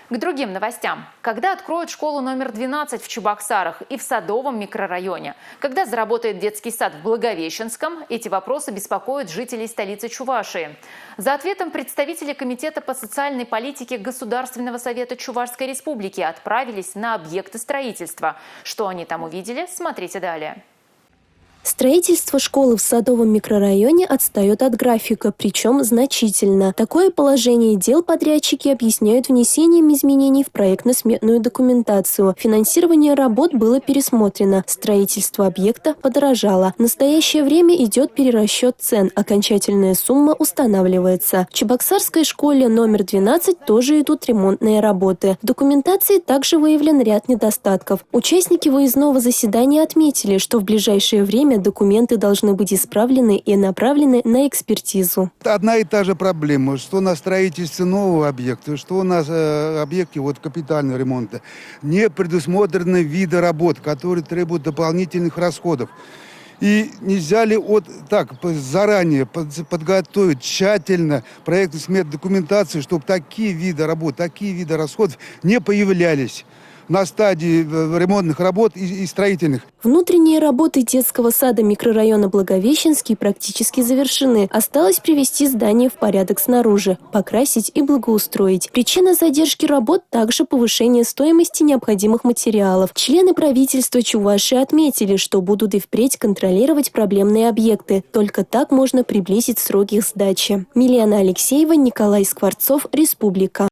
К другим новостям. Когда откроют школу номер 12 в Чебоксарах и в Садовом микрорайоне? Когда заработает детский сад в Благовещенском? Эти вопросы беспокоят жителей столицы Чувашии. За ответом представители Комитета по социальной политике Государственного совета Чувашской республики отправились на объекты строительства. Что они там увидели, смотрите далее. Строительство школы в Садовом микрорайоне отстает от графика, причем значительно. Такое положение дел подрядчики объясняют внесением изменений в проектно-сметную документацию. Финансирование работ было пересмотрено, строительство объекта подорожало. В настоящее время идет перерасчет цен, окончательная сумма устанавливается. В Чебоксарской школе номер 12 тоже идут ремонтные работы. В документации также выявлен ряд недостатков. Участники выездного заседания отметили, что в ближайшее время документы должны быть исправлены и направлены на экспертизу. Одна и та же проблема, что на строительстве нового объекта, что на объекте капитального ремонта не предусмотрены виды работ, которые требуют дополнительных расходов. И нельзя ли заранее подготовить тщательно проектно-сметную документацию, чтобы такие виды работ, такие виды расходов не появлялись на стадии ремонтных работ и строительных. Внутренние работы детского сада микрорайона Благовещенский практически завершены. Осталось привести здание в порядок снаружи, покрасить и благоустроить. Причина задержки работ также повышение стоимости необходимых материалов. Члены правительства Чувашии отметили, что будут и впредь контролировать проблемные объекты. Только так можно приблизить сроки их сдачи. Милена Алексеева, Николай Скворцов, Республика.